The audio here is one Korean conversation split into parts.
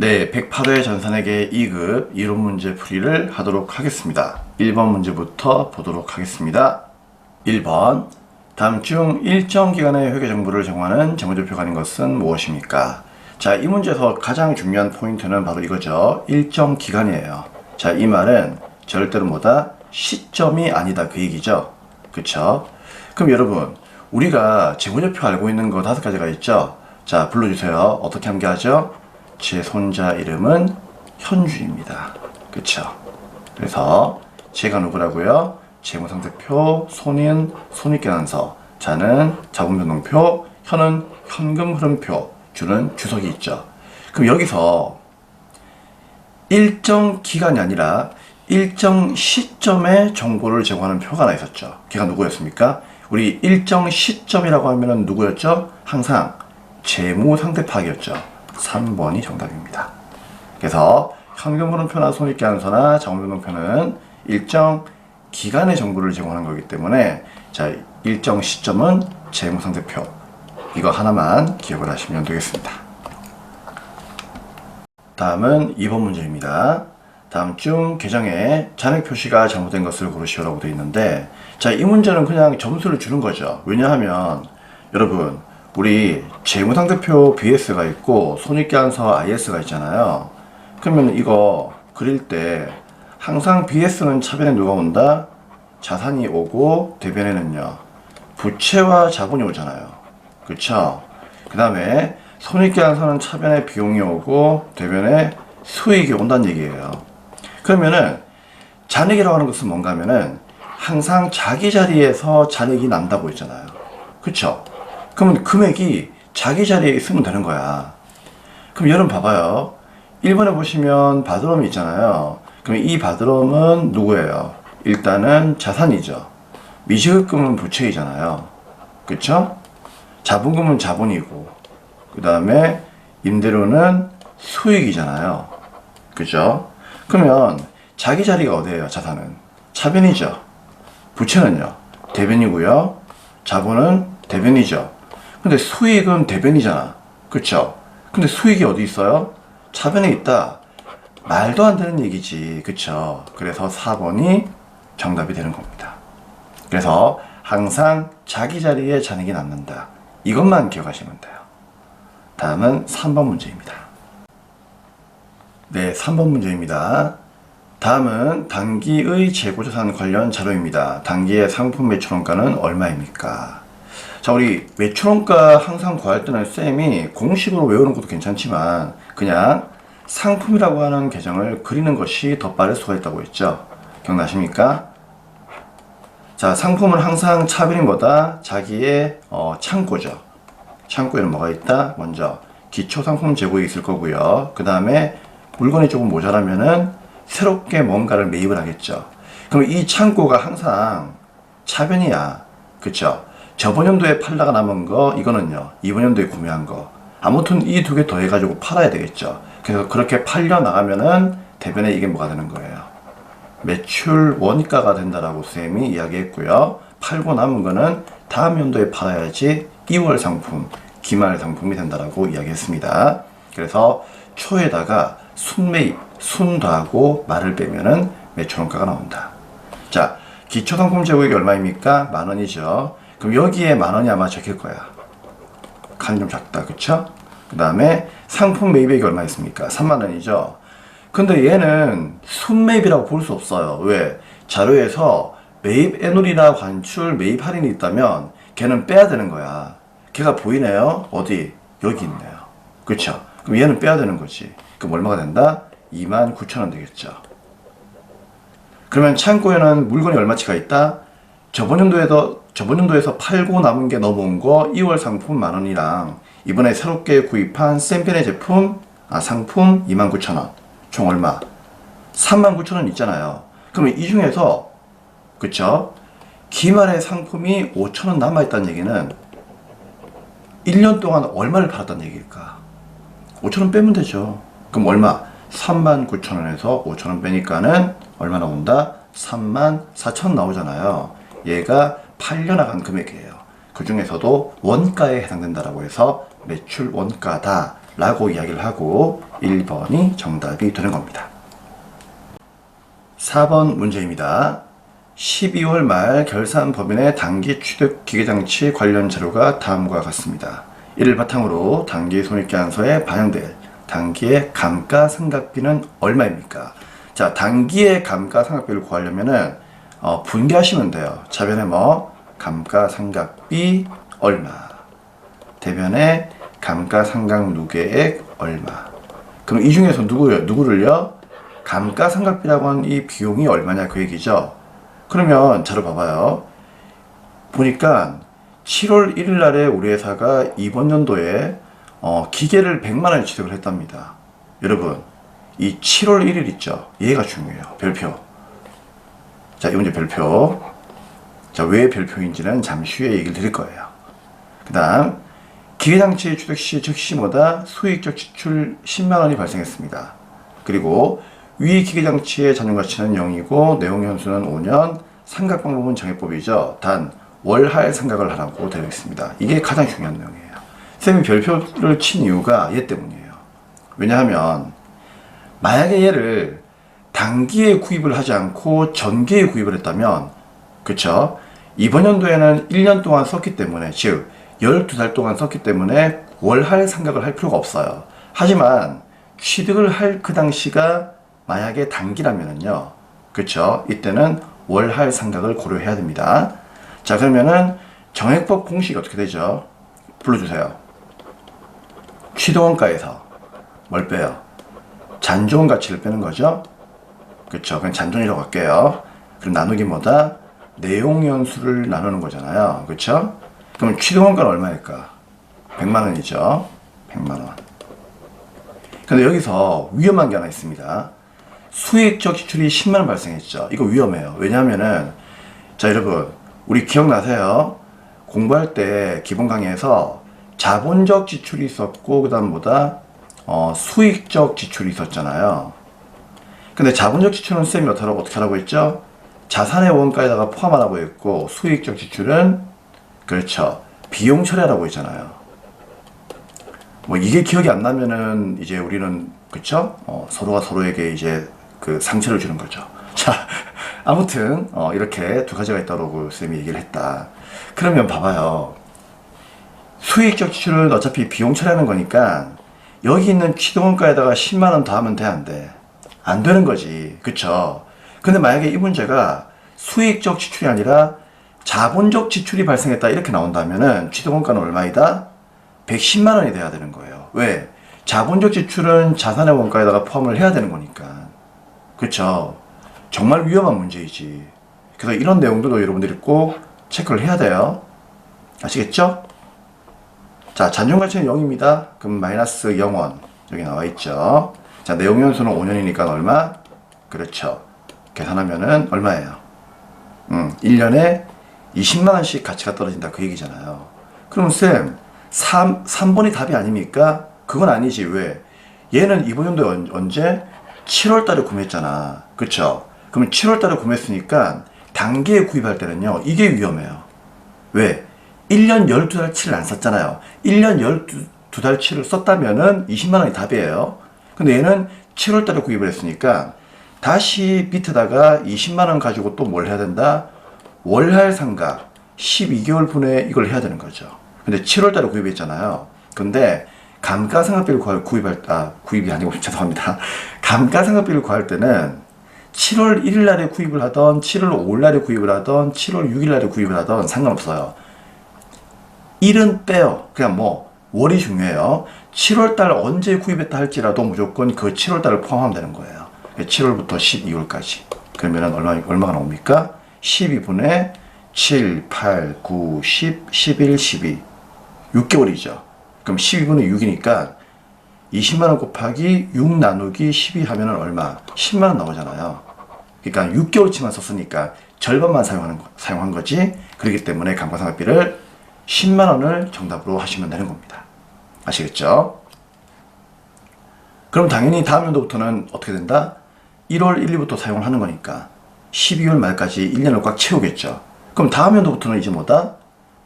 네, 108회 전산회계 2급 이론 문제 풀이를 하도록 하겠습니다. 1번 문제부터 보도록 하겠습니다. 1번, 다음 중 일정 기간의 회계 정보를 제공하는 재무제표가 아닌 것은 무엇입니까? 자, 이 문제에서 가장 중요한 포인트는 바로 이거죠. 일정 기간이에요. 자, 이 말은 절대로 뭐다? 시점이 아니다, 그 얘기죠. 그쵸? 그럼 여러분, 우리가 재무제표 알고 있는 거 5가지가 있죠? 자, 불러주세요. 어떻게 함께하죠? 제 손자 이름은 현주입니다. 그쵸? 그래서 제가 누구라고요? 재무상태표, 손인 손익계산서, 자는 자본변동표, 현은 현금흐름표, 주는 주석이 있죠. 그럼 여기서 일정 기간이 아니라 일정 시점에 정보를 제공하는 표가 하나 있었죠. 걔가 누구였습니까? 우리 일정 시점이라고 하면 누구였죠? 항상 재무상태파악이었죠. 3번이 정답입니다. 그래서 현금흐름표나 손익계산서나 자본변동표는 일정 기간의 정보를 제공하는 거기 때문에 자, 일정 시점은 재무상태표, 이거 하나만 기억을 하시면 되겠습니다. 다음은 2번 문제입니다. 다음 중 계정에 잔액 표시가 잘못된 것을 고르시오라고 되어 있는데, 자, 이 문제는 그냥 점수를 주는 거죠. 왜냐하면 여러분, 우리 재무상태표 BS가 있고 손익계산서 IS가 있잖아요. 그러면 이거 그릴 때 항상 BS는 차변에 누가 온다? 자산이 오고 대변에는요 부채와 자본이 오잖아요. 그쵸? 그 다음에 손익계산서는 차변에 비용이 오고 대변에 수익이 온다는 얘기예요. 그러면은 잔액이라고 하는 것은 뭔가 하면은 항상 자기 자리에서 잔액이 난다고 했잖아요. 그쵸? 그러면 금액이 자기 자리에 있으면 되는 거야. 그럼 여러분 봐봐요. 1번에 보시면 바드럼이 있잖아요. 그럼 이 바드럼은 누구예요? 일단은 자산이죠. 미지급금은 부채이잖아요. 그쵸? 자본금은 자본이고, 그 다음에 임대료는 수익이잖아요. 그죠? 그러면 자기 자리가 어디예요? 자산은 차변이죠. 부채는요 대변이고요. 자본은 대변이죠. 근데 수익은 대변이잖아. 그쵸? 근데 수익이 어디 있어요? 차변에 있다. 말도 안 되는 얘기지. 그쵸? 그래서 4번이 정답이 되는 겁니다. 그래서 항상 자기 자리에 잔액이 남는다. 이것만 기억하시면 돼요. 다음은 3번 문제입니다. 네, 3번 문제입니다. 다음은 단기의 재고자산 관련 자료입니다. 단기의 상품 매출원가는 얼마입니까? 자, 우리 매출원가 항상 구할 때는 쌤이 공식으로 외우는 것도 괜찮지만 그냥 상품이라고 하는 계정을 그리는 것이 더 빠를 수가 있다고 했죠. 기억나십니까? 자, 상품은 항상 차변이 뭐다? 자기의 창고죠. 창고에는 뭐가 있다? 먼저 기초상품 재고에 있을 거고요. 그 다음에 물건이 조금 모자라면은 새롭게 뭔가를 매입을 하겠죠. 그럼 이 창고가 항상 차변이야. 그쵸? 저번 연도에 팔다가 남은 거, 이거는요 이번 연도에 구매한 거, 아무튼 이 두 개 더해가지고 팔아야 되겠죠. 그래서 그렇게 팔려 나가면은 대변에 이게 뭐가 되는 거예요? 매출 원가가 된다라고 쌤이 이야기했고요. 팔고 남은 거는 다음 연도에 팔아야지 2월 상품, 기말 상품이 된다라고 이야기했습니다. 그래서 초에다가 순매입, 순 더하고 말을 빼면은 매출원가가 나온다. 자, 기초상품 재고액이 얼마입니까? 10,000원이죠. 그럼 여기에 10,000원이 아마 적힐 거야. 칸이 좀 작다. 그쵸? 그 다음에 상품 매입액이 얼마 있습니까? 30,000원이죠. 근데 얘는 순매입이라고 볼 수 없어요. 왜? 자료에서 매입 애놀이나 관출, 매입 할인이 있다면 걔는 빼야 되는 거야. 걔가 보이네요? 어디? 여기 있네요. 그쵸? 그럼 얘는 빼야 되는 거지. 그럼 얼마가 된다? 29,000원 되겠죠. 그러면 창고에는 물건이 얼마치가 있다? 저번 연도에서 팔고 남은 게 넘어온 거 2월 상품 10,000원이랑 이번에 새롭게 구입한 샘펜의 제품, 상품 29,000원. 총 얼마? 39,000원 있잖아요. 그러면 이 중에서, 그쵸? 기말의 상품이 5,000원 남아있다는 얘기는 1년 동안 얼마를 팔았다는 얘기일까? 5,000원 빼면 되죠. 그럼 얼마? 39,000원에서 5,000원 빼니까는 얼마 나온다? 34,000원 나오잖아요. 얘가 팔려나간 금액이에요. 그 중에서도 원가에 해당된다라고 해서 매출 원가다. 라고 이야기를 하고 1번이 정답이 되는 겁니다. 4번 문제입니다. 12월 말 결산법인의 단기 취득 기계장치 관련 자료가 다음과 같습니다. 이를 바탕으로 단기 손익계산서에 반영될 단기의 감가상각비는 얼마입니까? 자, 단기의 감가상각비를 구하려면은 분개하시면 돼요. 차변에 감가상각비 얼마, 대변에 감가상각 누계액 얼마. 그럼 이 중에서 누구를요? 감가상각비라고 하는 이 비용이 얼마냐 그 얘기죠. 그러면 자료 봐봐요. 보니까 7월 1일 날에 우리 회사가 이번 연도에 기계를 100만 원에 취득을 했답니다. 여러분, 이 7월 1일 있죠? 얘가 중요해요. 별표. 자, 이 문제 별표. 자, 왜 별표인지는 잠시 후에 얘기를 드릴 거예요. 그 다음, 기계장치 취득 시 즉시 수익적 지출 10만 원이 발생했습니다. 그리고 위 기계장치의 잔존가치는 0이고 내용현수는 5년, 상각방법은 정해법이죠. 단 월할 상각을 하라고 되어 있습니다. 이게 가장 중요한 내용이에요. 쌤이 별표를 친 이유가 얘 때문이에요. 왜냐하면 만약에 얘를 단기에 구입을 하지 않고 전기에 구입을 했다면, 그쵸? 이번 연도에는 1년 동안 썼기 때문에, 즉 12달 동안 썼기 때문에 월할 상각을 할 필요가 없어요. 하지만 취득을 할 그 당시가 만약에 단기라면은요, 그쵸? 이때는 월할 상각을 고려해야 됩니다. 자, 그러면은 정액법 공식이 어떻게 되죠? 불러주세요. 취득원가에서 뭘 빼요? 잔존 가치를 빼는 거죠? 그쵸? 그냥 잔존이라고 할게요. 그럼 나누기 내용연수를 나누는 거잖아요. 그쵸? 그러면 취득원가는 얼마일까? 100만 원이죠. 100만 원. 근데 여기서 위험한 게 하나 있습니다. 수익적 지출이 10만 원 발생했죠. 이거 위험해요. 왜냐하면은, 자, 여러분, 우리 기억나세요? 공부할 때 기본 강의에서 자본적 지출이 있었고, 그 다음 수익적 지출이 있었잖아요. 근데 자본적 지출은 쌤이 어떻게 하라고 했죠? 자산의 원가에다가 포함하라고 했고, 수익적 지출은, 그렇죠, 비용 처리하라고 했잖아요. 이게 기억이 안 나면은 이제 우리는, 그쵸? 서로가 서로에게 이제 그 상처를 주는 거죠. 자, 아무튼 이렇게 두 가지가 있다고 쌤이 얘기를 했다. 그러면 봐봐요. 수익적 지출은 어차피 비용 처리하는 거니까 여기 있는 취득원가에다가 10만 원 더하면 돼, 안 돼? 안 되는 거지. 그쵸? 근데 만약에 이 문제가 수익적 지출이 아니라 자본적 지출이 발생했다 이렇게 나온다면은 취득원가는 얼마이다? 110만 원이 돼야 되는 거예요. 왜? 자본적 지출은 자산의 원가에다가 포함을 해야 되는 거니까. 그쵸? 정말 위험한 문제이지. 그래서 이런 내용들도 여러분들이 꼭 체크를 해야 돼요. 아시겠죠? 자, 잔존가치는 0입니다. 그럼 마이너스 0원. 여기 나와 있죠. 자, 내용연수는 5년이니까 얼마? 그렇죠. 계산하면은 얼마예요? 1년에 20만 원씩 가치가 떨어진다 그 얘기잖아요. 그럼 쌤, 3번이 답이 아닙니까? 그건 아니지. 왜? 얘는 이번 연도에 언제? 7월 달에 구매했잖아. 그쵸? 그러면 7월 달에 구매했으니까 단기에 구입할 때는요, 이게 위험해요. 왜? 1년 12달치를 안 썼잖아요. 1년 12달치를 썼다면은 20만 원이 답이에요. 근데 얘는 7월 달에 구입을 했으니까 다시 밑에다가 20만 원 가지고 또 뭘 해야 된다? 월할 상각 12개월 분에 이걸 해야 되는 거죠. 근데 7월 달에 구입했잖아요. 근데 감가상각비를 구입이 아니고 죄송합니다. 감가상각비를 구할 때는 7월 1일 날에 구입을 하던 7월 5일 날에 구입을 하던 7월 6일 날에 구입을 하던 상관없어요. 일은 빼요. 그냥 월이 중요해요. 7월 달 언제 구입했다 할지라도 무조건 그 7월 달을 포함하면 되는 거예요. 7월부터 12월까지. 그러면 얼마가 나옵니까? 12분의 7, 8, 9, 10, 11, 12. 6개월이죠. 그럼 12분의 6이니까 20만원 곱하기 6 나누기 12 하면은 얼마? 10만원 나오잖아요. 그러니까 6개월치만 썼으니까 절반만 사용한 거지. 그렇기 때문에 감가상각비를 10만원을 정답으로 하시면 되는 겁니다. 아시겠죠? 그럼 당연히 다음 연도부터는 어떻게 된다? 1월 1, 2부터 사용을 하는 거니까 12월 말까지 1년을 꽉 채우겠죠. 그럼 다음 연도부터는 이제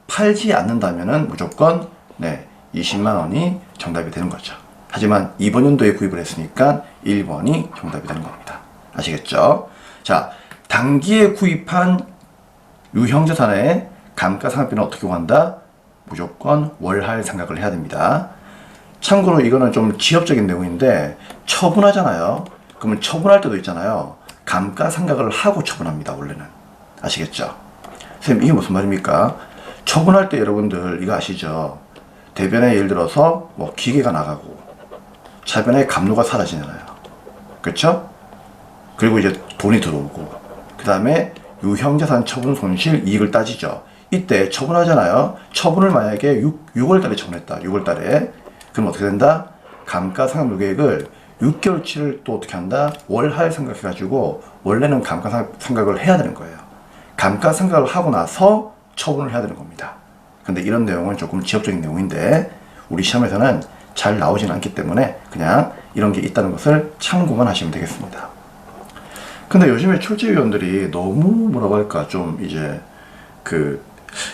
팔지 않는다면은 무조건 20만 원이 정답이 되는 거죠. 하지만 이번 연도에 구입을 했으니까 1번이 정답이 되는 겁니다. 아시겠죠? 자, 단기에 구입한 유형자산의 감가상각비는 어떻게 구한다? 무조건 월할 생각을 해야 됩니다. 참고로 이거는 좀 지엽적인 내용인데 처분하잖아요. 그러면 처분할 때도 있잖아요. 감가상각을 하고 처분합니다. 원래는. 아시겠죠? 선생님 이게 무슨 말입니까? 처분할 때 여러분들 이거 아시죠? 대변에 예를 들어서 뭐 기계가 나가고 차변에 감로가 사라지잖아요. 그렇죠? 그리고 이제 돈이 들어오고 그 다음에 유형자산 처분 손실 이익을 따지죠. 이때 처분하잖아요. 처분을 만약에 6월 달에 처분했다. 6월 달에. 그럼 어떻게 된다? 감가상각 요계획을 6개월치를 또 어떻게 한다? 월할 생각해가지고 원래는 감가상각을 해야 되는 거예요. 감가상각을 하고 나서 처분을 해야 되는 겁니다. 근데 이런 내용은 조금 지엽적인 내용인데 우리 시험에서는 잘 나오지는 않기 때문에 그냥 이런 게 있다는 것을 참고만 하시면 되겠습니다. 근데 요즘에 출제위원들이 너무 뭐라고 할까 좀 이제 그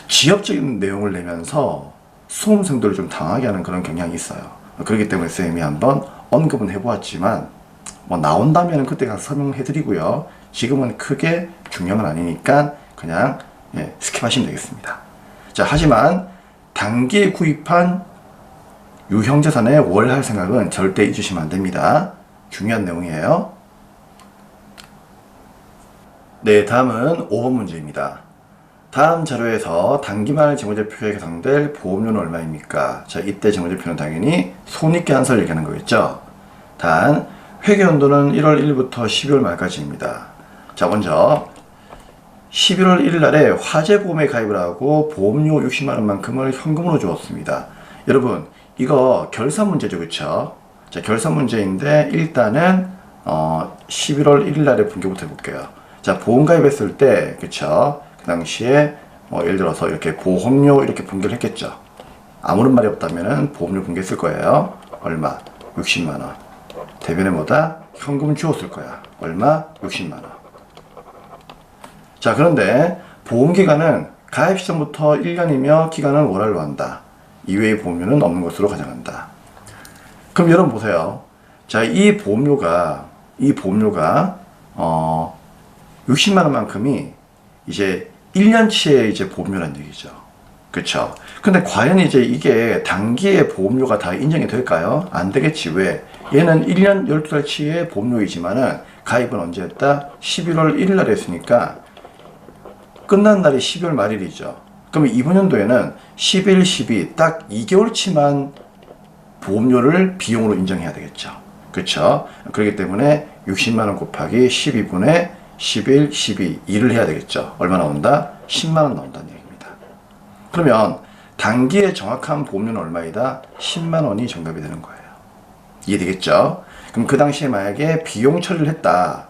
지엽적인 내용을 내면서 수험생들을 좀 당하게 하는 그런 경향이 있어요. 그렇기 때문에 쌤이 한번 언급은 해보았지만 뭐 나온다면 그때 가서 설명해드리고요. 지금은 크게 중요한 건 아니니까 그냥 스킵하시면 되겠습니다. 자, 하지만 단기에 구입한 유형자산의 월할 생각은 절대 잊으시면 안 됩니다. 중요한 내용이에요. 네, 다음은 5번 문제입니다. 다음 자료에서 단기말 재무제표에 계산될 보험료는 얼마입니까? 자, 이때 재무제표는 당연히 손익계 한설 얘기하는 거겠죠. 단, 회계연도는 1월 1일부터 12월 말까지입니다. 자, 먼저 11월 1일 날에 화재보험에 가입을 하고 보험료 60만원만큼을 현금으로 주었습니다. 여러분, 이거 결산 문제죠, 그쵸? 자, 결산 문제인데 일단은 11월 1일 날에 분기부터 해볼게요. 자, 보험 가입했을 때, 그쵸? 그 당시에 예를 들어서 이렇게 보험료 이렇게 분기를 했겠죠. 아무런 말이 없다면은 보험료 분기했을 거예요. 얼마? 60만원. 대변에 뭐다? 현금 주었을 거야. 얼마? 60만원. 자, 그런데 보험기간은 가입 시점부터 1년이며 기간은 월할로 한다. 이외의 보험료는 없는 것으로 가정한다. 그럼 여러분 보세요. 자, 이 보험료가 60만원만큼이 이제 1년치의 이제 보험료란 얘기죠. 그쵸? 근데 과연 이제 이게 단기의 보험료가 다 인정이 될까요? 안 되겠지. 왜? 얘는 1년 12달치의 보험료이지만은 가입은 언제 했다? 11월 1일 날 했으니까 끝난 날이 12월 말일이죠. 그러면 이번 연도에는 11, 12 딱 2개월치만 보험료를 비용으로 인정해야 되겠죠. 그쵸? 그렇기 때문에 60만원 곱하기 12분의 11, 12, 2를 해야 되겠죠. 얼마 나온다? 10만원 나온다는 얘기입니다. 그러면 단기의 정확한 보험료는 얼마이다? 10만원이 정답이 되는 거예요. 이해되겠죠? 그럼 그 당시에 만약에 비용 처리를 했다.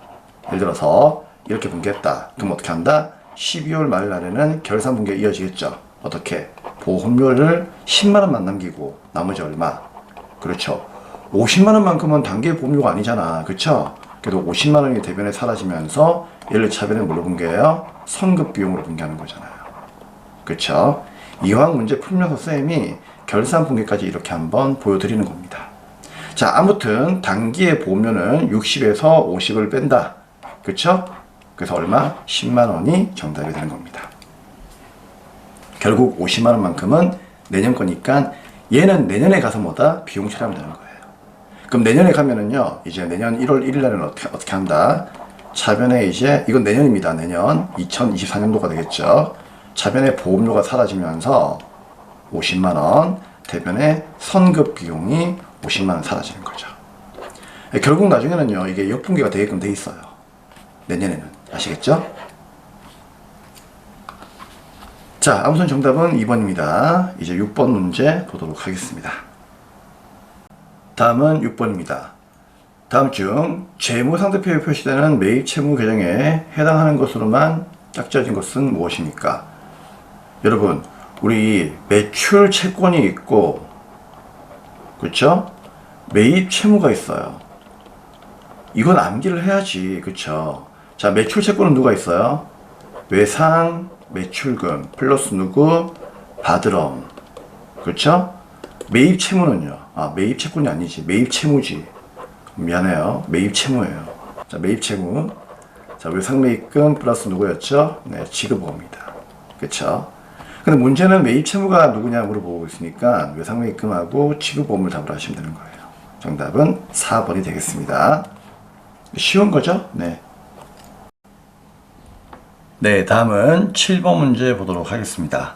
예를 들어서 이렇게 분기했다. 그럼 어떻게 한다? 12월 말 날에는 결산 분기가 이어지겠죠. 어떻게? 보험료를 10만원만 남기고 나머지 얼마? 그렇죠. 50만원만큼은 단기 보험료가 아니잖아. 그쵸? 그래도 50만원이 대변에 사라지면서 얘를 차변에 뭘로 분기해요? 선급 비용으로 분기하는 거잖아요. 그쵸? 이왕 문제 풀면서 쌤이 결산 분기까지 이렇게 한번 보여드리는 겁니다. 자, 아무튼 단기의 보험료는 60에서 50을 뺀다. 그쵸? 그래서 얼마? 10만원이 정답이 되는 겁니다. 결국 50만원만큼은 내년 거니까 얘는 내년에 가서 뭐다? 비용 처리하면 되는 거예요. 그럼 내년에 가면은요, 이제 내년 1월 1일 날은 어떻게 한다? 차변에 이제, 이건 내년입니다. 내년 2024년도가 되겠죠. 차변에 보험료가 사라지면서 50만원, 대변에 선급 비용이 50만원 사라지는 거죠. 결국 나중에는요, 이게 역분기가 되게끔 돼 있어요. 내년에는. 아시겠죠? 자, 아무튼 정답은 2번입니다. 이제 6번 문제 보도록 하겠습니다. 다음은 6번입니다. 다음 중 재무상태표에 표시되는 매입 채무 계정에 해당하는 것으로만 짝지어진 것은 무엇입니까? 여러분, 우리 매출 채권이 있고, 그쵸? 매입 채무가 있어요. 이건 암기를 해야지, 그쵸? 자, 매출 채권은 누가 있어요? 외상, 매출금, 플러스 누구? 바드럼. 그쵸? 매입 채무는요. 매입 채권이 아니지. 매입 채무지. 미안해요. 매입 채무예요. 자, 매입 채무. 자, 외상매입금 플러스 누구였죠? 네, 지급보험입니다. 그쵸? 근데 문제는 매입 채무가 누구냐 물어보고 있으니까 외상매입금하고 지급보험을 답을 하시면 되는 거예요. 정답은 4번이 되겠습니다. 쉬운 거죠? 네. 네, 다음은 7번 문제 보도록 하겠습니다.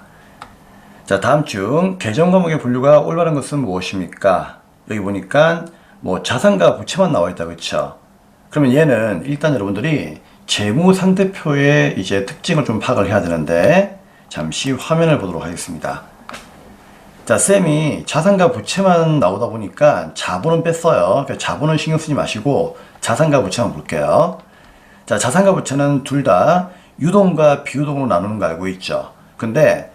자, 다음 중 계정 과목의 분류가 올바른 것은 무엇입니까? 여기 보니까 뭐 자산과 부채만 나와 있다, 그쵸? 그러면 얘는 일단 여러분들이 재무 상태표의 이제 특징을 좀 파악을 해야 되는데 잠시 화면을 보도록 하겠습니다. 자, 쌤이 자산과 부채만 나오다 보니까 자본은 뺐어요. 그러니까 자본은 신경 쓰지 마시고 자산과 부채만 볼게요. 자, 자산과 부채는 둘 다 유동과 비유동으로 나누는 거 알고 있죠. 근데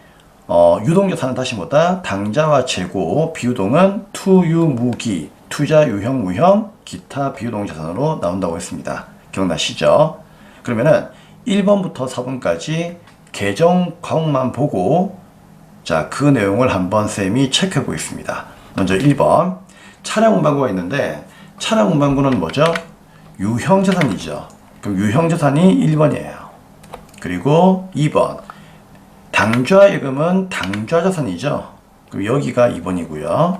유동자산은 다시 뭐다? 당좌와 재고, 비유동은 투유, 무기, 투자, 유형, 무형, 기타 비유동 자산으로 나온다고 했습니다. 기억나시죠? 그러면은 1번부터 4번까지 계정 과목만 보고 자, 그 내용을 한번 쌤이 체크해 보겠습니다. 먼저 1번 차량 운반구가 있는데 차량 운반구는 뭐죠? 유형 자산이죠. 그럼 유형 자산이 1번이에요. 그리고 2번 당좌예금은 당좌자산이죠. 그럼 여기가 2번이고요.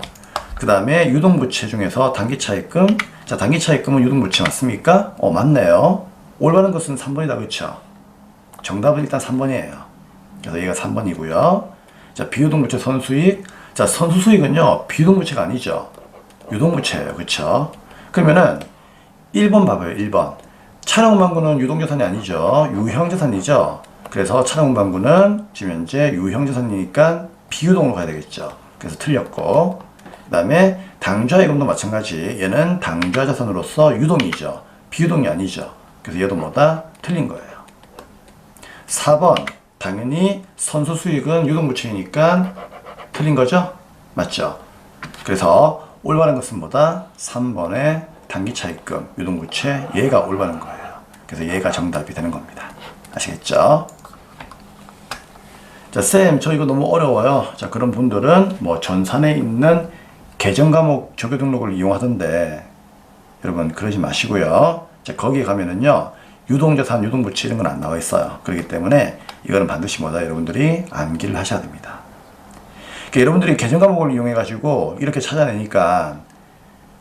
그 다음에 유동부채 중에서 단기차입금. 자, 단기차입금은 유동부채 맞습니까? 맞네요. 올바른 것은 3번이다, 그렇죠? 정답은 일단 3번이에요. 그래서 얘가 3번이고요. 자, 비유동부채 선수익. 자, 선수수익은요 비유동부채가 아니죠. 유동부채예요, 그렇죠? 그러면은 1번 봐봐요. 1번 차량운반구는 유동자산이 아니죠. 유형자산이죠. 그래서 차량운반구는 지금 현재 유형자산이니까 비유동으로 가야 되겠죠. 그래서 틀렸고, 그 다음에 당좌예금도 마찬가지. 얘는 당좌자산으로서 유동이죠. 비유동이 아니죠. 그래서 얘도 뭐다? 틀린 거예요. 4번 당연히 선수수익은 유동부채이니까 틀린 거죠? 맞죠? 그래서 올바른 것은 뭐다? 3번의 단기차입금, 유동부채, 얘가 올바른 거예요. 그래서 얘가 정답이 되는 겁니다. 아시겠죠? 자, 쌤, 저 이거 너무 어려워요. 자, 그런 분들은 뭐 전산에 있는 계정 과목 조교 등록을 이용하던데, 여러분 그러지 마시고요. 자, 거기에 가면은요, 유동자산, 유동부채 이런 건 안 나와 있어요. 그렇기 때문에 이거는 반드시 뭐다? 여러분들이 암기를 하셔야 됩니다. 그러니까 여러분들이 계정 과목을 이용해 가지고 이렇게 찾아내니까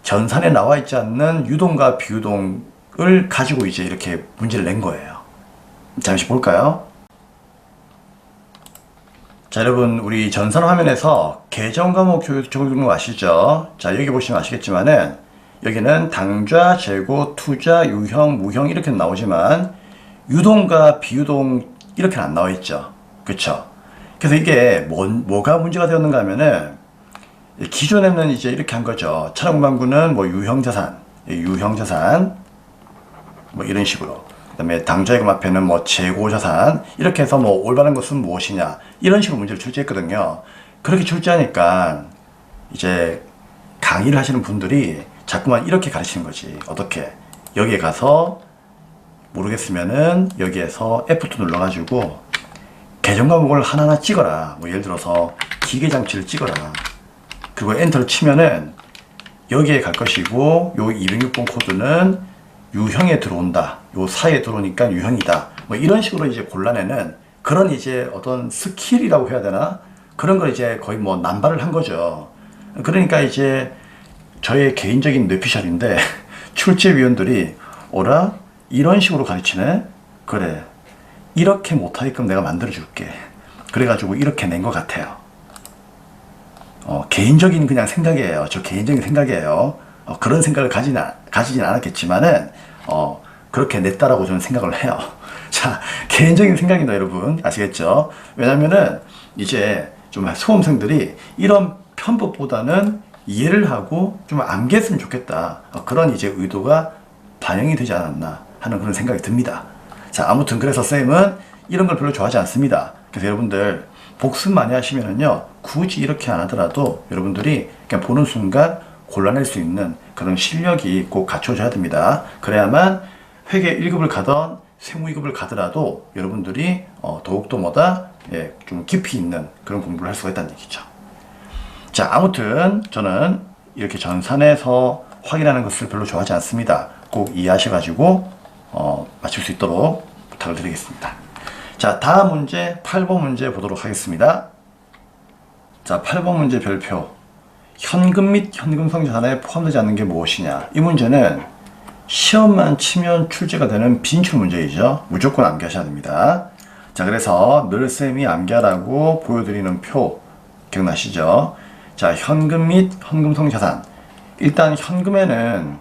전산에 나와 있지 않는 유동과 비유동을 가지고 이제 이렇게 문제를 낸 거예요. 잠시 볼까요? 자, 여러분 우리 전산 화면에서 계정 과목 조교 등록 아시죠? 자, 여기 보시면 아시겠지만은 여기는 당좌, 재고, 투자, 유형, 무형 이렇게 나오지만 유동과 비유동 이렇게 안 나와 있죠. 그쵸? 그래서 이게 뭐가 문제가 되었는가 하면은 기존에는 이제 이렇게 한 거죠. 차량운반구는 뭐 유형자산 뭐 이런 식으로. 그 다음에 당좌예금 앞에는 뭐 재고자산 이렇게 해서 뭐 올바른 것은 무엇이냐 이런 식으로 문제를 출제했거든요. 그렇게 출제하니까 이제 강의를 하시는 분들이 자꾸만 이렇게 가르치는 거지. 어떻게? 여기에 가서 모르겠으면은 여기에서 F2 눌러가지고 계정 과목을 하나하나 찍어라. 뭐 예를 들어서 기계장치를 찍어라. 그리고 엔터를 치면은 여기에 갈 것이고 요 206번 코드는 유형에 들어온다. 요 사이에 들어오니까 유형이다. 뭐 이런 식으로 이제 골라내는 그런 이제 어떤 스킬이라고 해야 되나? 그런 걸 이제 거의 뭐 남발을 한 거죠. 그러니까 이제 저의 개인적인 뇌피셜인데 출제위원들이 오라 이런 식으로 가르치네. 그래 이렇게 못하게끔 내가 만들어 줄게. 그래가지고 이렇게 낸 것 같아요. 개인적인 그냥 생각이에요. 저 개인적인 생각이에요. 그런 생각을 가지진 않았겠지만은 그렇게 냈다라고 저는 생각을 해요. 자, 개인적인 생각입니다, 여러분. 아시겠죠? 왜냐면은 이제 좀 수험생들이 이런 편법보다는 이해를 하고 좀 암기했으면 좋겠다. 그런 이제 의도가 반영이 되지 않았나 하는 그런 생각이 듭니다. 자, 아무튼 그래서 쌤은 이런 걸 별로 좋아하지 않습니다. 그래서 여러분들 복습 많이 하시면은요, 굳이 이렇게 안 하더라도 여러분들이 그냥 보는 순간 골라낼 수 있는 그런 실력이 꼭 갖춰져야 됩니다. 그래야만 회계 1급을 가던 세무 2급을 가더라도 여러분들이 더욱더 좀 깊이 있는 그런 공부를 할 수가 있다는 얘기죠. 자, 아무튼 저는 이렇게 전산에서 확인하는 것을 별로 좋아하지 않습니다. 꼭 이해하셔가지고 맞출 수 있도록 부탁을 드리겠습니다. 자, 다음 문제 8번 문제 보도록 하겠습니다. 자, 8번 문제 별표. 현금 및 현금성 자산에 포함되지 않는 게 무엇이냐. 이 문제는 시험만 치면 출제가 되는 빈출 문제이죠. 무조건 암기하셔야 됩니다. 자, 그래서 늘 쌤이 암기하라고 보여드리는 표 기억나시죠? 자, 현금 및 현금성 자산. 일단 현금에는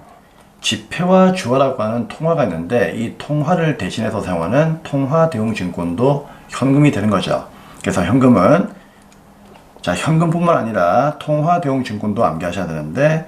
지폐와 주화라고 하는 통화가 있는데 이 통화를 대신해서 사용하는 통화 대용 증권도 현금이 되는 거죠. 그래서 현금은 자, 현금뿐만 아니라 통화 대용 증권도 암기하셔야 되는데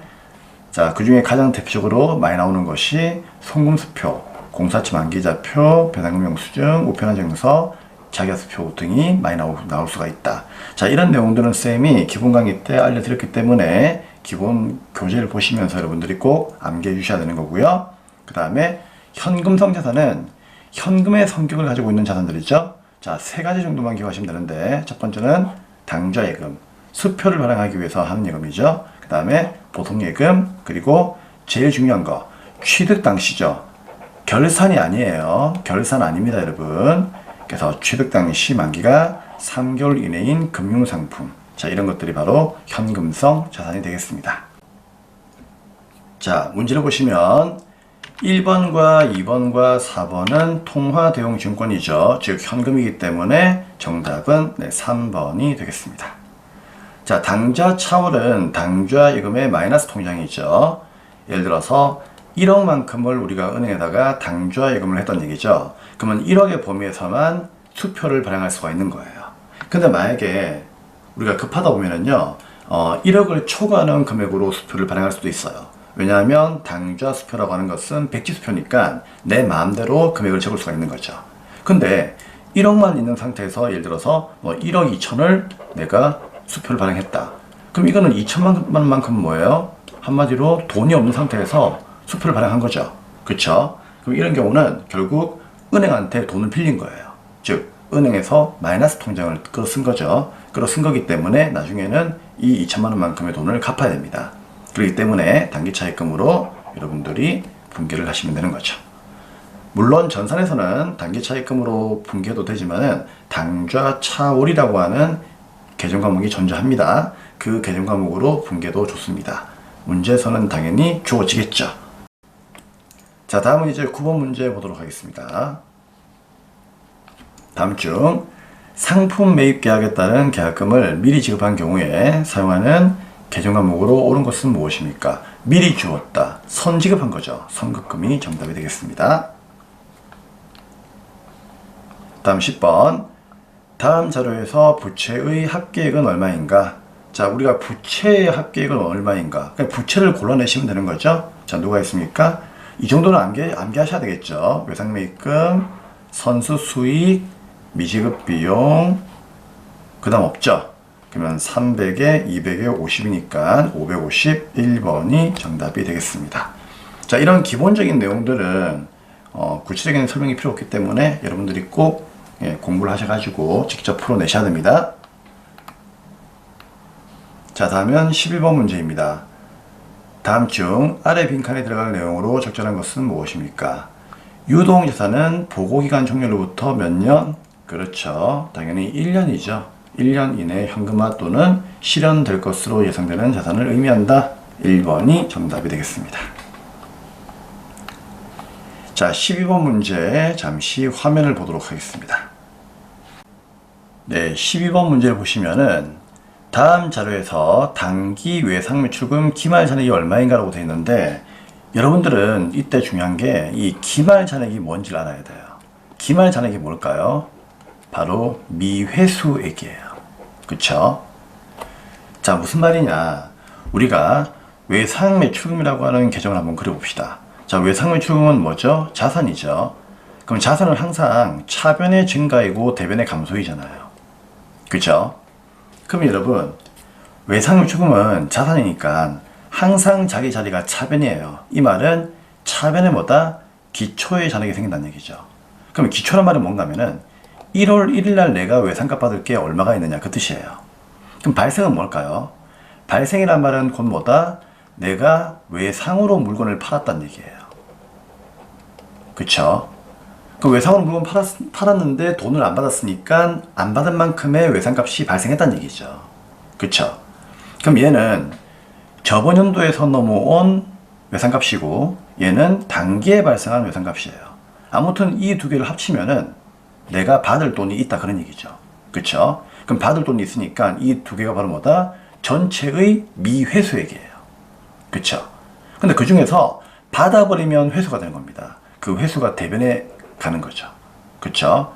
자, 그 중에 가장 대표적으로 많이 나오는 것이 송금수표, 공사치 만기자표, 배당금 영수증, 우편환증서, 자기가수표 등이 많이 나올 수가 있다. 자, 이런 내용들은 쌤이 기본 강의 때 알려드렸기 때문에 기본 교재를 보시면서 여러분들이 꼭 암기해 주셔야 되는 거고요. 그 다음에 현금성 자산은 현금의 성격을 가지고 있는 자산들이죠. 자, 세 가지 정도만 기억하시면 되는데 첫 번째는 당좌예금, 수표를 발행하기 위해서 하는 예금이죠. 그 다음에 보통예금, 그리고 제일 중요한 거 취득 당시죠. 결산이 아니에요. 결산 아닙니다, 여러분. 그래서 취득 당시 만기가 3개월 이내인 금융상품. 자, 이런 것들이 바로 현금성 자산이 되겠습니다. 자, 문제를 보시면 1번과 2번과 4번은 통화 대용 증권이죠. 즉 현금이기 때문에 정답은 3번이 되겠습니다. 자, 당좌 차월은 당좌 예금의 마이너스 통장이죠. 예를 들어서 1억만큼을 우리가 은행에다가 당좌 예금을 했던 얘기죠. 그러면 1억의 범위에서만 수표를 발행할 수가 있는 거예요. 근데 만약에 우리가 급하다 보면은요, 1억을 초과하는 금액으로 수표를 발행할 수도 있어요. 왜냐하면 당좌 수표라고 하는 것은 백지 수표니까 내 마음대로 금액을 적을 수가 있는 거죠. 근데 1억만 있는 상태에서 예를 들어서 1억 2천을 내가 수표를 발행했다. 그럼 이거는 2천만 원만큼 뭐예요? 한마디로 돈이 없는 상태에서 수표를 발행한 거죠. 그쵸? 그럼 이런 경우는 결국 은행한테 돈을 빌린 거예요. 즉 은행에서 마이너스 통장을 끌어쓴 거죠. 끌어쓴 거기 때문에 나중에는 이 2천만 원만큼의 돈을 갚아야 됩니다. 그렇기 때문에 단기차입금으로 여러분들이 분개를 하시면 되는 거죠. 물론 전산에서는 단기차입금으로 분개도 되지만은 당좌 차월이라고 하는 개정 과목이 존재합니다. 그 개정 과목으로 분개도 좋습니다. 문제에서는 당연히 주어지겠죠. 자, 다음은 이제 9번 문제 보도록 하겠습니다. 다음 중 상품 매입 계약에 따른 계약금을 미리 지급한 경우에 사용하는 개정 과목으로 옳은 것은 무엇입니까? 미리 주었다. 선지급한 거죠. 선급금이 정답이 되겠습니다. 다음 10번. 다음 자료에서 부채의 합계액은 얼마인가? 자, 우리가 부채의 합계액은 얼마인가? 그냥 부채를 골라내시면 되는 거죠. 자, 누가 있습니까? 이 정도는 암기하셔야 되겠죠. 외상매입금, 선수수익, 미지급 비용, 그 다음 없죠. 그러면 300에 200에 50이니까 551번이 정답이 되겠습니다. 자, 이런 기본적인 내용들은 구체적인 설명이 필요 없기 때문에 여러분들이 꼭 공부를 하셔가지고 직접 풀어내셔야 됩니다. 자, 다음은 11번 문제입니다. 다음 중 아래 빈칸에 들어갈 내용으로 적절한 것은 무엇입니까? 유동자산은 보고기간 종료로부터 몇 년? 그렇죠. 당연히 1년이죠. 1년 이내 현금화 또는 실현될 것으로 예상되는 자산을 의미한다. 1번이 정답이 되겠습니다. 자, 12번 문제 잠시 화면을 보도록 하겠습니다. 네, 12번 문제를 보시면은 다음 자료에서 단기 외상매출금 기말 잔액이 얼마인가 라고 되어 있는데 여러분들은 이때 중요한 게 이 기말 잔액이 뭔지를 알아야 돼요. 기말 잔액이 뭘까요? 바로 미회수액이에요. 그쵸? 자, 무슨 말이냐? 우리가 외상매출금이라고 하는 개정을 한번 그려봅시다. 자, 외상매출금은 뭐죠? 자산이죠. 그럼 자산은 항상 차변의 증가이고 대변의 감소이잖아요. 그쵸? 그럼 여러분, 외상매출금은 자산이니까 항상 자기 자리가 차변이에요. 이 말은 차변에 뭐다? 기초의 잔액이 생긴다는 얘기죠. 그럼 기초란 말은 뭔가 하면은 1월 1일 날 내가 외상값 받을 게 얼마가 있느냐 그 뜻이에요. 그럼 발생은 뭘까요? 발생이란 말은 곧 뭐다? 내가 외상으로 물건을 팔았다는 얘기예요. 그쵸? 그 외상으로 물건 팔았는데 돈을 안 받았으니까 안 받은 만큼의 외상값이 발생했다는 얘기죠. 그쵸? 그럼 얘는 저번 연도에서 넘어온 외상값이고 얘는 단기에 발생한 외상값이에요. 아무튼 이 두 개를 합치면은 내가 받을 돈이 있다 그런 얘기죠. 그쵸? 그럼 받을 돈이 있으니까 이 두 개가 바로 뭐다? 전체의 미회수액이에요. 그쵸? 근데 그 중에서 받아버리면 회수가 되는 겁니다. 그 회수가 대변에 가는 거죠. 그쵸?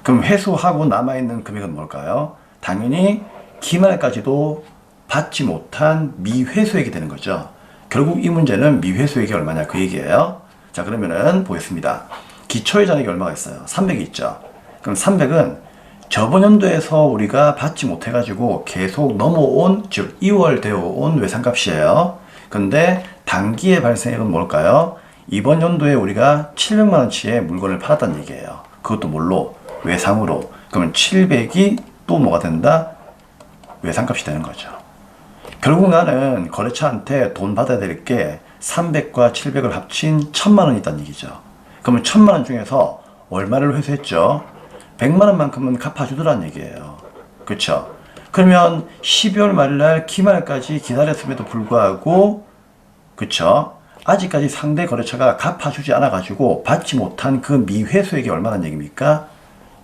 그럼 회수하고 남아있는 금액은 뭘까요? 당연히 기말까지도 받지 못한 미회수액이 되는 거죠. 결국 이 문제는 미회수액이 얼마냐 그 얘기예요. 자, 그러면은 보겠습니다. 기초의 잔액이 얼마가 있어요? 300이 있죠. 그럼 300은 저번 연도에서 우리가 받지 못해가지고 계속 넘어온, 즉 2월 되어 온 외상값이에요. 근데 단기의 발생액은 뭘까요? 이번 연도에 우리가 700만원치의 물건을 팔았다는 얘기예요. 그것도 뭘로? 외상으로. 그러면 700이 또 뭐가 된다? 외상값이 되는 거죠. 결국 나는 거래처한테 돈 받아야 될 게 300과 700을 합친 1000만원이 있다는 얘기죠. 그러면 1000만원 중에서 얼마를 회수했죠? 100만원만큼은 갚아주더라는 얘기예요. 그쵸? 그러면 12월 말날 기말까지 기다렸음에도 불구하고, 그쵸? 아직까지 상대 거래처가 갚아주지 않아가지고 받지 못한 그 미회수액이 얼마나 얘기입니까?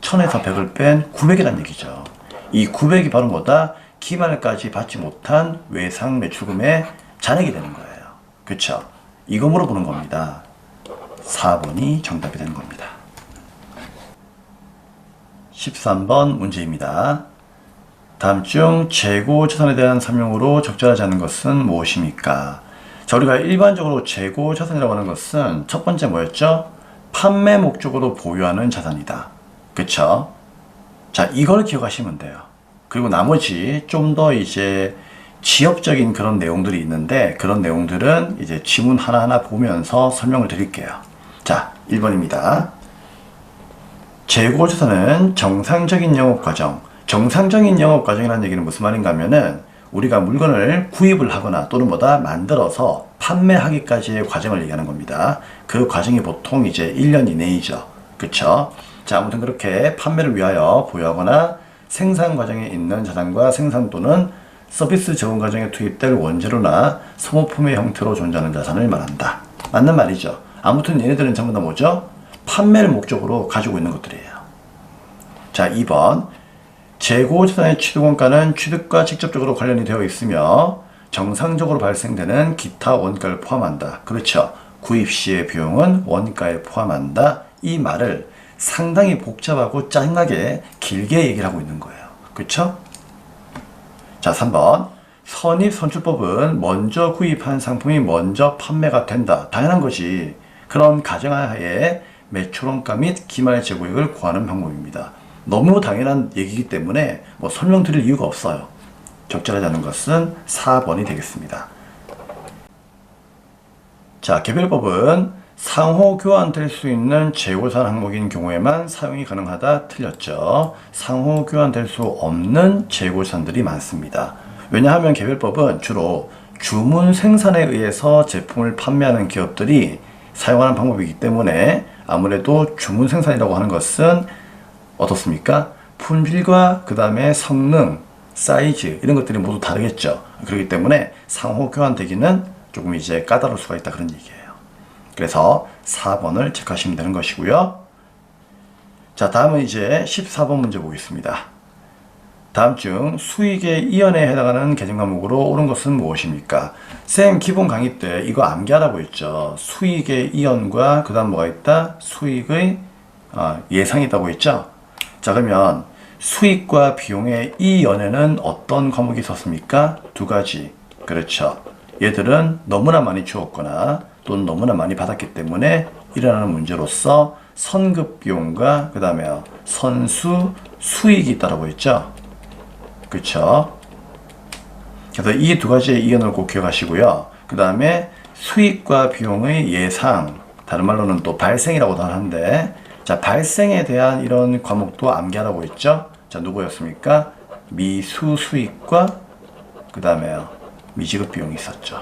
1000에서 100을 뺀 900이라는 얘기죠. 이 900이 바로 뭐다? 기말까지 받지 못한 외상 매출금의 잔액이 되는 거예요. 그쵸? 이거 물어보는 겁니다. 4번이 정답이 되는 겁니다. 13번 문제입니다. 다음 중 재고 자산에 대한 설명으로 적절하지 않은 것은 무엇입니까? 자, 우리가 일반적으로 재고 자산이라고 하는 것은 첫 번째 뭐였죠? 판매 목적으로 보유하는 자산이다. 그쵸? 자, 이걸 기억하시면 돼요. 그리고 나머지 좀 더 이제 지역적인 그런 내용들이 있는데 그런 내용들은 이제 지문 하나하나 보면서 설명을 드릴게요. 자, 1번입니다. 재고 자산은 정상적인 영업 과정. 정상적인 영업 과정이라는 얘기는 무슨 말인가 하면은 우리가 물건을 구입을 하거나 또는 뭐다 만들어서 판매하기까지의 과정을 얘기하는 겁니다. 그 과정이 보통 이제 1년 이내이죠. 그쵸? 자, 아무튼 그렇게 판매를 위하여 보유하거나 생산 과정에 있는 자산과 생산 또는 서비스 제공 과정에 투입될 원재료나 소모품의 형태로 존재하는 자산을 말한다. 맞는 말이죠. 아무튼 얘네들은 전부 다 뭐죠? 판매를 목적으로 가지고 있는 것들이에요. 자, 2번. 재고 자산의 취득원가는 취득과 직접적으로 관련이 되어 있으며 정상적으로 발생되는 기타 원가를 포함한다. 그렇죠. 구입 시의 비용은 원가에 포함한다. 이 말을 상당히 복잡하고 짜증나게 길게 얘기를 하고 있는 거예요. 그렇죠? 자, 3번. 선입선출법은 먼저 구입한 상품이 먼저 판매가 된다. 당연한 거지. 그런 가정하에 매출원가 및 기말 재고액을 구하는 방법입니다. 너무 당연한 얘기이기 때문에 뭐 설명드릴 이유가 없어요. 적절하지 않은 것은 4번이 되겠습니다. 자, 개별법은 상호 교환될 수 있는 재고자산 항목인 경우에만 사용이 가능하다. 틀렸죠. 상호 교환될 수 없는 재고자산들이 많습니다. 왜냐하면 개별법은 주로 주문 생산에 의해서 제품을 판매하는 기업들이 사용하는 방법이기 때문에 아무래도 주문 생산이라고 하는 것은 어떻습니까? 품질과 그 다음에 성능, 사이즈 이런 것들이 모두 다르겠죠. 그렇기 때문에 상호 교환되기는 조금 이제 까다로울 수가 있다 그런 얘기예요. 그래서 4번을 체크하시면 되는 것이고요. 자, 다음은 이제 14번 문제 보겠습니다. 다음 중 수익의 이연에 해당하는 개정 과목으로 옳은 것은 무엇입니까? 쌤 기본 강의 때 이거 암기하라고 했죠. 수익의 이연과 그 다음 뭐가 있다? 수익의 예상이 있다고 했죠. 자, 그러면 수익과 비용의 이연에는 어떤 과목이 있었습니까? 두 가지. 그렇죠. 얘들은 너무나 많이 주었거나 또는 너무나 많이 받았기 때문에 일어나는 문제로서 선급 비용과 그 다음에 선수 수익이 있다고 했죠. 그렇죠. 그래서 이 두 가지의 이연을 꼭 기억하시고요. 그 다음에 수익과 비용의 예상, 다른 말로는 또 발생이라고도 하는데, 자, 발생에 대한 이런 과목도 암기하라고 했죠. 자, 누구였습니까? 미수 수익과 그 다음에 미지급 비용이 있었죠.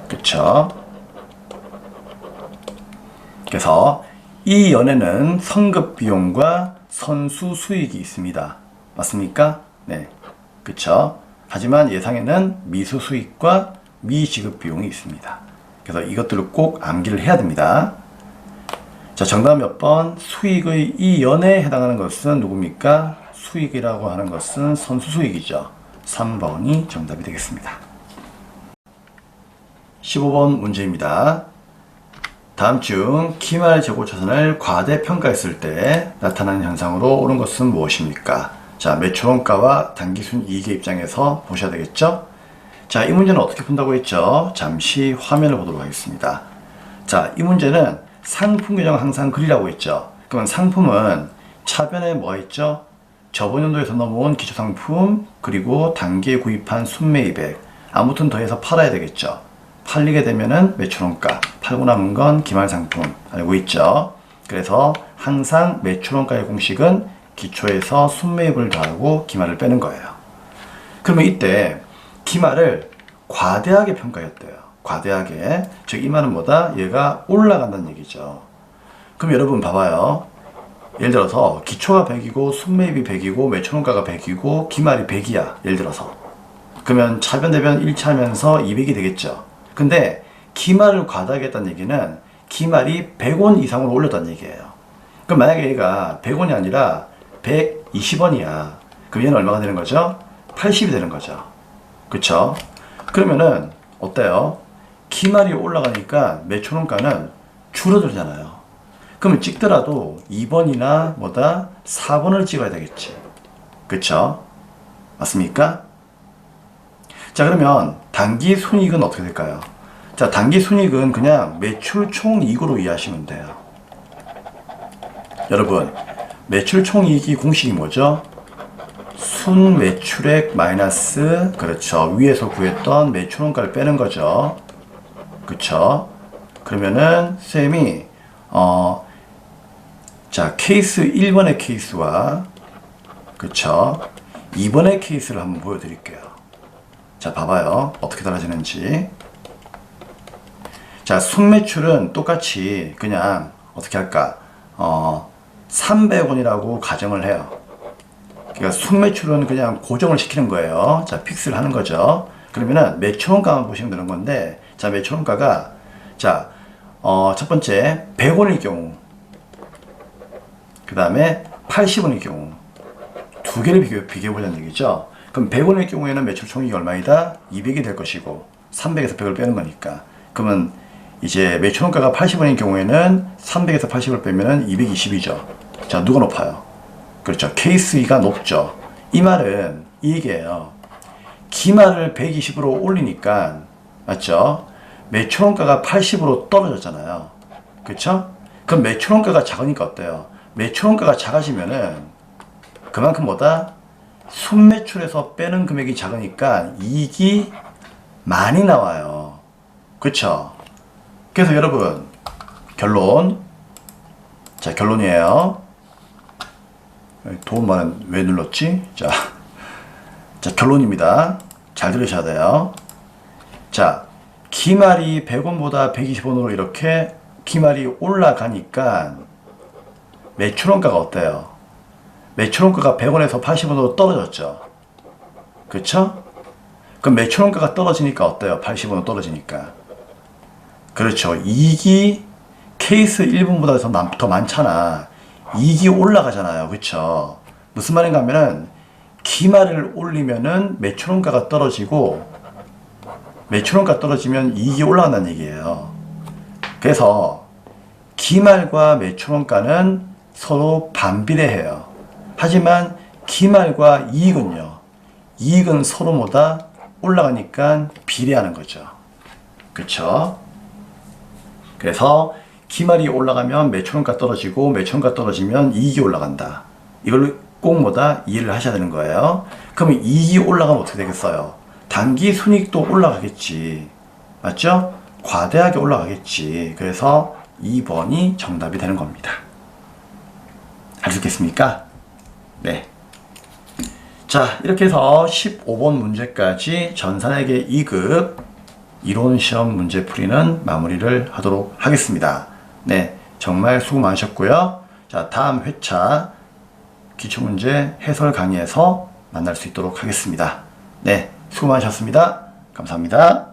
그쵸? 그래서 이 연에는 선급 비용과 선수 수익이 있습니다. 맞습니까? 네. 그쵸? 하지만 예상에는 미수 수익과 미지급 비용이 있습니다. 그래서 이것들을 꼭 암기를 해야 됩니다. 자, 정답 몇 번? 수익의 이 연에 해당하는 것은 누굽니까? 수익이라고 하는 것은 선수 수익이죠. 3번이 정답이 되겠습니다. 15번 문제입니다. 다음 중 기말 재고자산을 과대평가했을 때 나타나는 현상으로 옳은 것은 무엇입니까? 자, 매출원가와 당기순이익의 입장에서 보셔야 되겠죠? 자, 이 문제는 어떻게 푼다고 했죠? 잠시 화면을 보도록 하겠습니다. 자, 이 문제는 상품 규정 항상 그리라고 했죠? 그러면 상품은 차변에 뭐가 있죠? 저번 연도에서 넘어온 기초상품, 그리고 단기에 구입한 순매입액, 아무튼 더해서 팔아야 되겠죠? 팔리게 되면은 매출원가, 팔고 남은 건 기말상품, 알고 있죠? 그래서 항상 매출원가의 공식은 기초에서 순매입을 더하고 기말을 빼는 거예요. 그러면 이때 기말을 과대하게 평가했대요. 과대하게. 즉, 이 말은 뭐다? 얘가 올라간다는 얘기죠. 그럼 여러분 봐봐요. 예를 들어서 기초가 100이고 순매입이 100이고 매출원가가 100이고 기말이 100이야. 예를 들어서. 그러면 차변 대변 1차 하면서 200이 되겠죠. 근데 기말을 과다하게 했다는 얘기는 기말이 100원 이상으로 올렸다는 얘기예요. 그럼 만약에 얘가 100원이 아니라 120원이야. 그럼 얘는 얼마가 되는 거죠? 80이 되는 거죠. 그쵸? 그러면은 어때요? 기말이 올라가니까 매출원가는 줄어들잖아요. 그러면 찍더라도 2번이나 뭐다? 4번을 찍어야 되겠지. 그쵸? 맞습니까? 자, 그러면 단기 순이익은 어떻게 될까요? 자, 단기 순이익은 그냥 매출 총이익으로 이해하시면 돼요. 여러분, 매출 총이익이 공식이 뭐죠? 순매출액 마이너스, 그렇죠, 위에서 구했던 매출원가를 빼는 거죠. 그쵸? 그러면은 쌤이 자, 케이스 1번의 케이스와 그쵸, 2번의 케이스를 한번 보여드릴게요. 자, 봐봐요. 어떻게 달라지는지. 자, 순매출은 똑같이 그냥 어떻게 할까? 300원이라고 가정을 해요. 그러니까 순매출은 그냥 고정을 시키는 거예요. 자, 픽스를 하는 거죠. 그러면은 매출원가만 보시면 되는 건데, 자, 매출원가가 자, 첫 번째 100원일 경우, 그 다음에 80원일 경우 두 개를 비교해 보자는 얘기죠. 그럼 100원일 경우에는 매출 총액이 얼마이다? 200이 될 것이고 300에서 100을 빼는 거니까, 그러면 이제 매출원가가 80원인 경우에는 300에서 80을 빼면은 220이죠. 자, 누가 높아요? 그렇죠. 케이스 2가 높죠. 이 말은 이 얘기예요. 기말을 120으로 올리니까, 맞죠? 매출원가가 80으로 떨어졌잖아요. 그렇죠? 그럼 매출원가가 작으니까 어때요? 매출원가가 작아지면은 그만큼 뭐다? 순매출에서 빼는 금액이 작으니까 이익이 많이 나와요. 그쵸? 그래서 여러분, 결론. 자, 결론이에요. 도움만은 왜 눌렀지? 자, 결론입니다. 잘 들으셔야 돼요. 자, 기말이 100원보다 120원으로 이렇게 기말이 올라가니까 매출원가가 어때요? 매출원가가 100원에서 80원으로 떨어졌죠. 그쵸? 그럼 매출원가가 떨어지니까 어때요? 80원으로 떨어지니까. 그렇죠. 이익이 케이스 1번보다 더 많잖아. 이익이 올라가잖아요. 그쵸? 무슨 말인가 하면은 기말을 올리면은 매출원가가 떨어지고, 매출원가 떨어지면 이익이 올라간다는 얘기예요. 그래서 기말과 매출원가는 서로 반비례해요. 하지만 기말과 이익은요, 이익은 서로 뭐다? 올라가니까 비례하는 거죠. 그쵸? 그래서 기말이 올라가면 매출원가 떨어지고 매출원가 떨어지면 이익이 올라간다. 이걸 꼭 뭐다? 이해를 하셔야 되는 거예요. 그러면 이익이 올라가면 어떻게 되겠어요? 단기 순이익도 올라가겠지. 맞죠? 과대하게 올라가겠지. 그래서 2번이 정답이 되는 겁니다. 할 수 있겠습니까? 네. 자, 이렇게 해서 15번 문제까지 전산회계 2급 이론 시험 문제 풀이는 마무리를 하도록 하겠습니다. 네, 정말 수고 많으셨고요. 자, 다음 회차 기출문제 해설 강의에서 만날 수 있도록 하겠습니다. 네, 수고 많으셨습니다. 감사합니다.